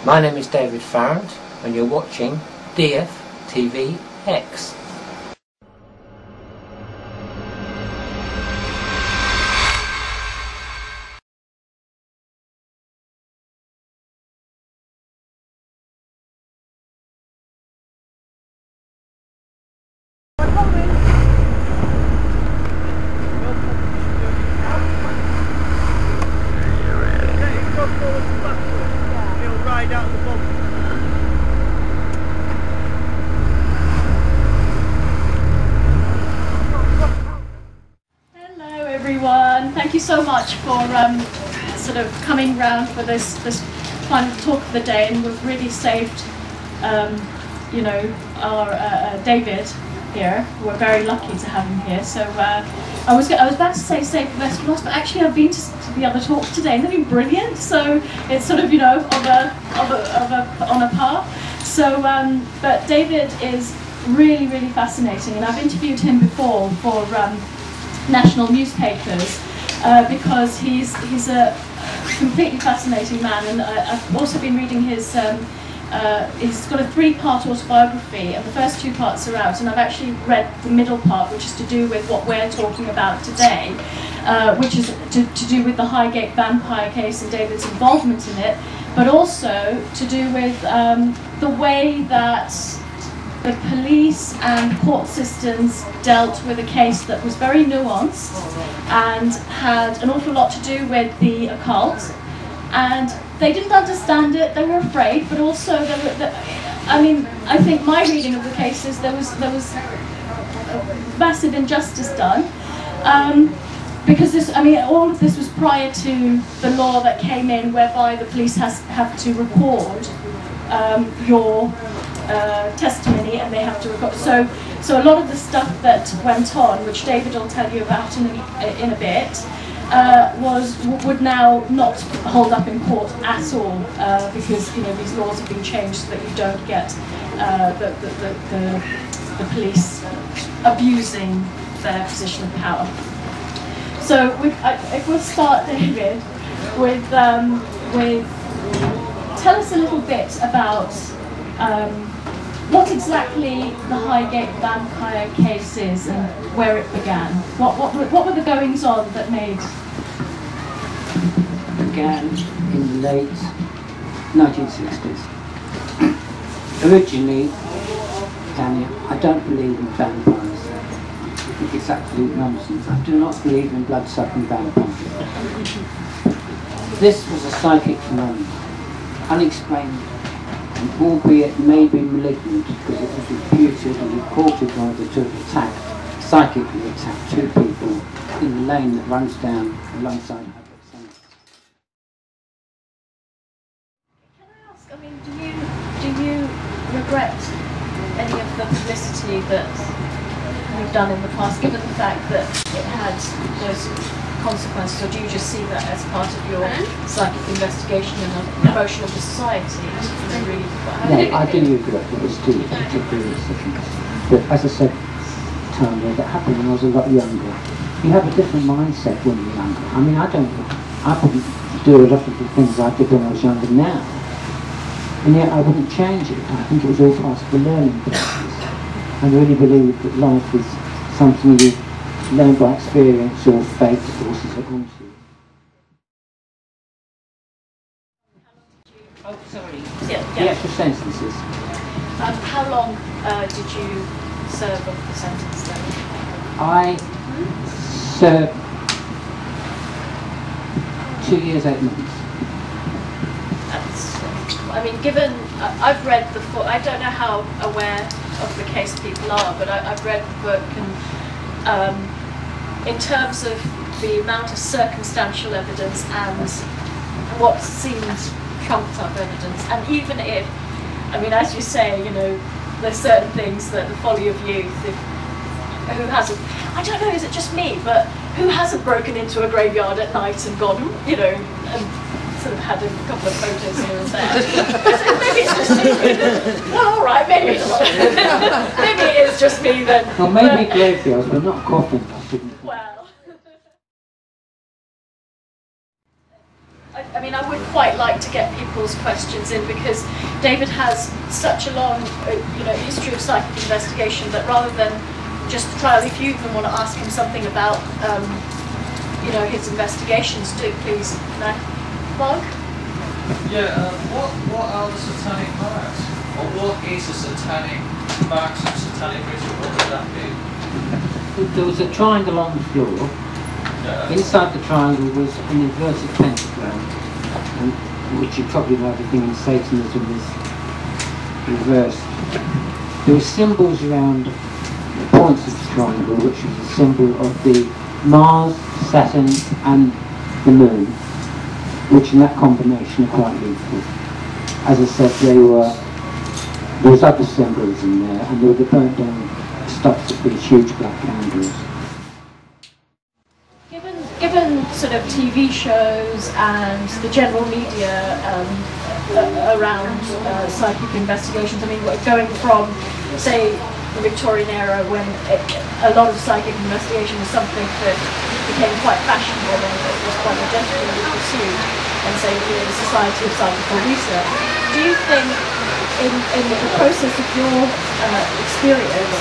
My name is David Farrant and you're watching DFTVX. Thank you so much for sort of coming round for this final talk of the day, and we've really saved, you know, our David here. We're very lucky to have him here. So I was about to say save the best for last, but actually I've been to the other talks today and they've been brilliant. So it's sort of, you know, on a par. So but David is really fascinating, and I've interviewed him before for national newspapers. Because he's a completely fascinating man, and I've also been reading his. He's got a 3-part autobiography, and the first 2 parts are out, and I've actually read the middle part, which is to do with what we're talking about today, which is to do with the Highgate vampire case and David's involvement in it, but also to do with the way that the police and court systems dealt with a case that was very nuanced and had an awful lot to do with the occult, and they didn't understand it, they were afraid, but also I mean, I think my reading of the case is there was massive injustice done, because this, I mean, all of this was prior to the law that came in whereby the police have to record your testimony, and they have to record. So a lot of the stuff that went on, which David will tell you about in a bit, would now not hold up in court at all, because, you know, these laws have been changed so that you don't get the police abusing their position of power. So if we'll start, David, with tell us a little bit about what exactly the Highgate vampire case is and where it began. What were the goings on that made? It began in the late 1960s. Originally, Danny, I don't believe in vampires. I think it's absolute nonsense. I do not believe in blood-sucking vampires. This was a psychic phenomenon, unexplained, and albeit maybe malignant, because it was reputed and reported rather to have psychically attacked 2 people in the lane that runs down alongside her. Can I ask, I mean, do you regret any of the publicity that you've done in the past, given the fact that it had those consequences, or do you just see that as part of your psychic investigation and a promotion of the society? Really, no, I do regret it was too particularly second. But as I said, Tanya, that happened when I was a lot younger. You have a different mindset when you're younger. I mean, I wouldn't do a lot of the things I did when I was younger now. And yet I wouldn't change it. I think it was all part of the learning process. I really believe that life is something you learn by experience or fate forces it onto you. Oh, sorry. The actual sentences. How long did you serve of the sentence then? I served 2 years, 8 months. I mean, given I've read the book, I don't know how aware of the case people are, but I've read the book, and in terms of the amount of circumstantial evidence and what seems trumped up evidence, and even if, I mean, as you say, you know, there's certain things that the folly of youth, who hasn't, I don't know, is it just me, but who hasn't broken into a graveyard at night and gone, you know, and sort of had a couple of photos here and there. Maybe it's just me. Well, all right, maybe it's not. Maybe it is just me then. Well, maybe graveyards, but not coffins. Well, I mean, I would quite like to get people's questions in, because David has such a long history of psychic investigation that rather than just the trial, if you even want to ask him something about his investigations, do please plug. Yeah, what are the satanic marks? Or what is a satanic marks of satanic ritual? What would that be? There was a triangle on the floor. Yeah. Inside the triangle was an inverted pentagram, which you probably know everything in Satanism is reversed. There were symbols around the points of the triangle, which was a symbol of the Mars, Saturn and the Moon, which in that combination are quite lethal. As I said, there was other symbols in there, and there were the burnt down stocks of these huge black candles. Given sort of TV shows and the general media around psychic investigations, I mean, going from, say, the Victorian era, when a lot of psychic investigation was something that became quite fashionable and it was quite legitimately pursued, and say the Society of Psychical Research. Do you think, in the process of your experience,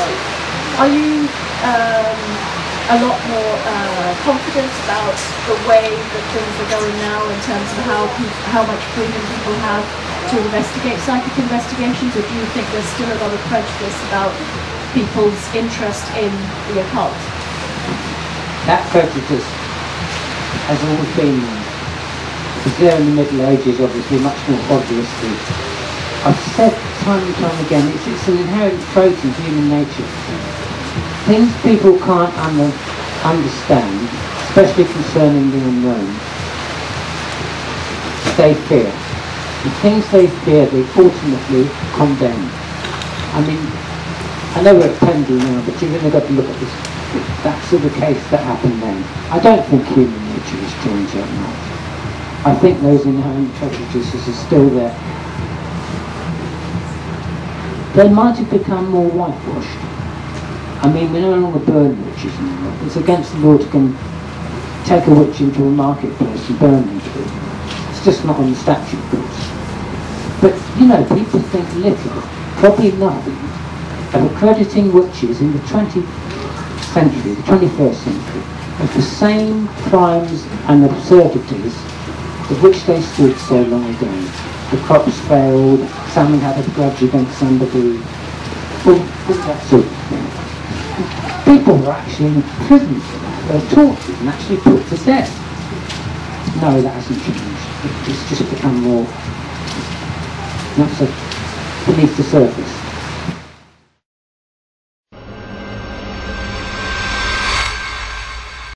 are you a lot more confident about the way that things are going now in terms of how much freedom people have to investigate psychic investigations, or do you think there's still a lot of prejudice about people's interest in the occult? That prejudice has always been there. It was there in the Middle Ages, obviously, much more obviously. I've said time and time again, it's an inherent trait in human nature. Things people can't understand, especially concerning the unknown, they fear. The things they fear, they ultimately condemn. I mean, I know we're at Pendle now, but you've really got to look at this. That sort of case that happened then. I don't think human nature has changed that much. I think those inherent prejudices are still there. They might have become more whitewashed. I mean, we no longer burn witches anymore. It's against the law to take a witch into a marketplace and burn them. It's just not on the statute books. But, people think little, probably nothing, of accrediting witches in the 20th century, the 21st century, of the same crimes and absurdities of which they stood so long ago. The crops failed, someone had a grudge against somebody, all that sort of thing. People were actually in prison for that. They were tortured and actually put to death. No, that hasn't changed. It's just become more, not so beneath the surface.